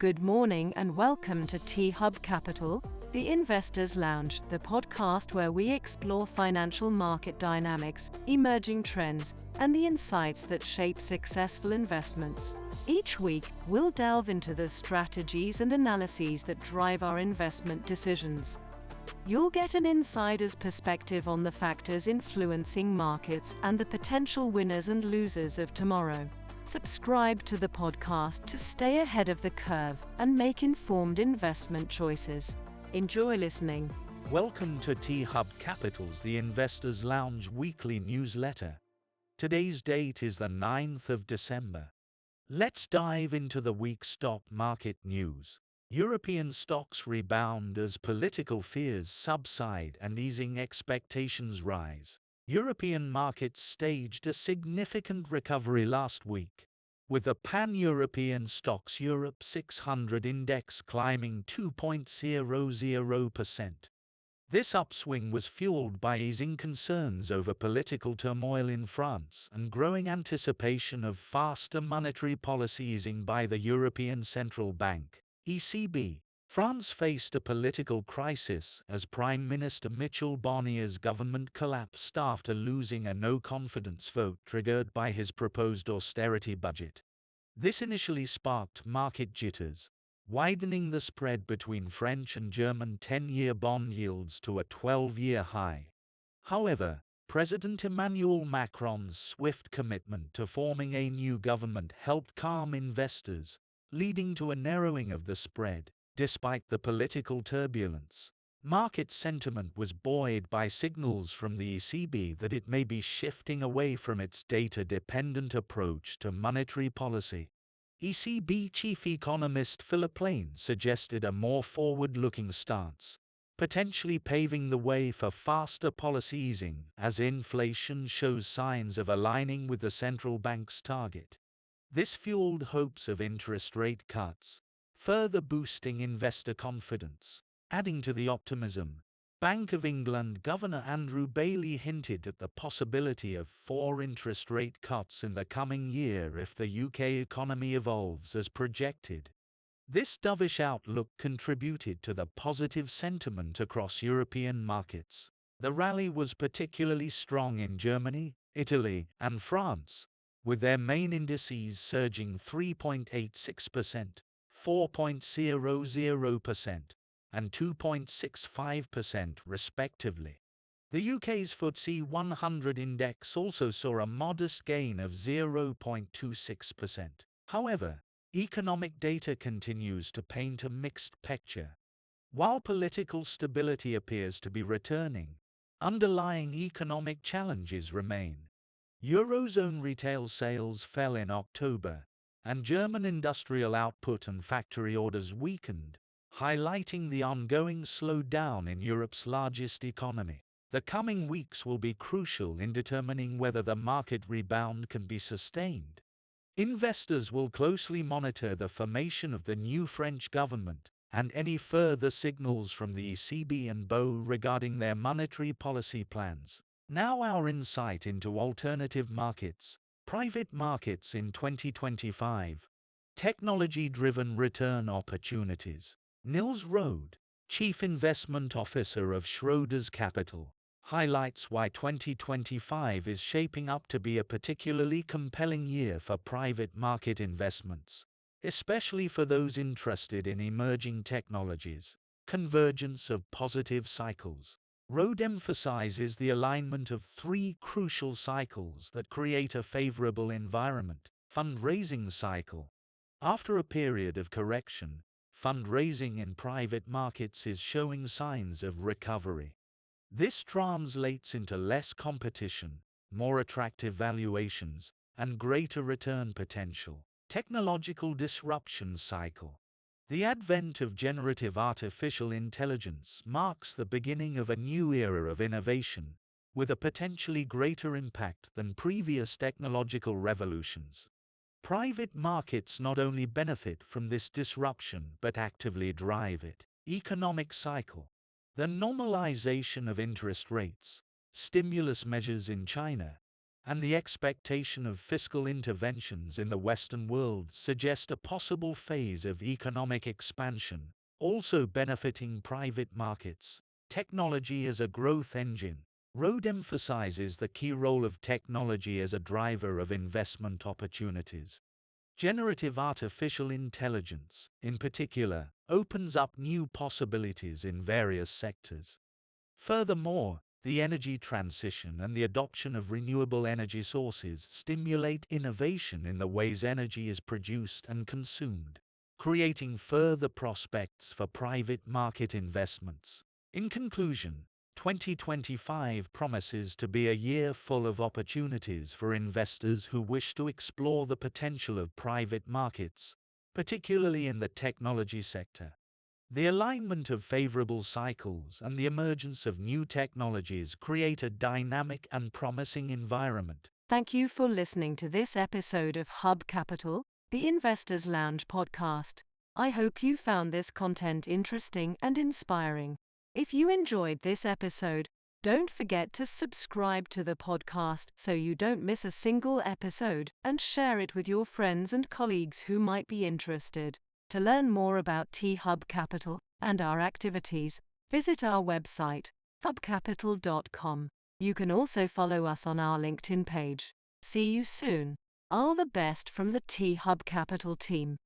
Good morning and welcome to T-Hub Capital, the Investors Lounge, the podcast where we explore financial market dynamics, emerging trends, and the insights that shape successful investments. Each week, we'll delve into the strategies and analyses that drive our investment decisions. You'll get an insider's perspective on the factors influencing markets and the potential winners and losers of tomorrow. Subscribe to the podcast to stay ahead of the curve and make informed investment choices. Enjoy listening. Welcome to T-Hub Capital's The Investors Lounge weekly newsletter. Today's date is the 9th of December. Let's dive into the week's stock market news. European stocks rebound as political fears subside and easing expectations rise. European markets staged a significant recovery last week, with the pan-European stocks Europe 600 index climbing 2.00%. This upswing was fueled by easing concerns over political turmoil in France and growing anticipation of faster monetary policy easing by the European Central Bank, ECB. France faced a political crisis as Prime Minister Michel Barnier's government collapsed after losing a no-confidence vote triggered by his proposed austerity budget. This initially sparked market jitters, widening the spread between French and German 10-year bond yields to a 12-year high. However, President Emmanuel Macron's swift commitment to forming a new government helped calm investors, leading to a narrowing of the spread. Despite the political turbulence, market sentiment was buoyed by signals from the ECB that it may be shifting away from its data-dependent approach to monetary policy. ECB chief economist Philip Lane suggested a more forward-looking stance, potentially paving the way for faster policy easing as inflation shows signs of aligning with the central bank's target. This fueled hopes of interest rate cuts, further boosting investor confidence. Adding to the optimism, Bank of England Governor Andrew Bailey hinted at the possibility of 4 interest rate cuts in the coming year if the UK economy evolves as projected. This dovish outlook contributed to the positive sentiment across European markets. The rally was particularly strong in Germany, Italy, and France, with their main indices surging 3.86%. 4.00% and 2.65% respectively. The UK's FTSE 100 index also saw a modest gain of 0.26%. However, economic data continues to paint a mixed picture. While political stability appears to be returning, underlying economic challenges remain. Eurozone retail sales fell in October, and German industrial output and factory orders weakened, highlighting the ongoing slowdown in Europe's largest economy. The coming weeks will be crucial in determining whether the market rebound can be sustained. Investors will closely monitor the formation of the new French government and any further signals from the ECB and BOE regarding their monetary policy plans. Now our insight into alternative markets. Private markets in 2025. Technology-driven return opportunities. Nils Rode, Chief Investment Officer of Schroders Capital, highlights why 2025 is shaping up to be a particularly compelling year for private market investments, especially for those interested in emerging technologies. Convergence of positive cycles. Rode emphasizes the alignment of 3 crucial cycles that create a favorable environment. Fundraising cycle. After a period of correction, fundraising in private markets is showing signs of recovery. This translates into less competition, more attractive valuations, and greater return potential. Technological disruption cycle. The advent of generative artificial intelligence marks the beginning of a new era of innovation, with a potentially greater impact than previous technological revolutions. Private markets not only benefit from this disruption but actively drive it. Economic cycle. The normalization of interest rates, stimulus measures in China, and the expectation of fiscal interventions in the Western world suggest a possible phase of economic expansion, also benefiting private markets. Technology as a growth engine. Rode emphasizes the key role of technology as a driver of investment opportunities. Generative artificial intelligence, in particular, opens up new possibilities in various sectors. Furthermore, the energy transition and the adoption of renewable energy sources stimulate innovation in the ways energy is produced and consumed, creating further prospects for private market investments. In conclusion, 2025 promises to be a year full of opportunities for investors who wish to explore the potential of private markets, particularly in the technology sector. The alignment of favorable cycles and the emergence of new technologies create a dynamic and promising environment. Thank you for listening to this episode of Hub Capital, the Investors Lounge podcast. I hope you found this content interesting and inspiring. If you enjoyed this episode, don't forget to subscribe to the podcast so you don't miss a single episode, and share it with your friends and colleagues who might be interested. To learn more about T-Hub Capital and our activities, visit our website, hubcapital.com. You can also follow us on our LinkedIn page. See you soon. All the best from the T-Hub Capital team.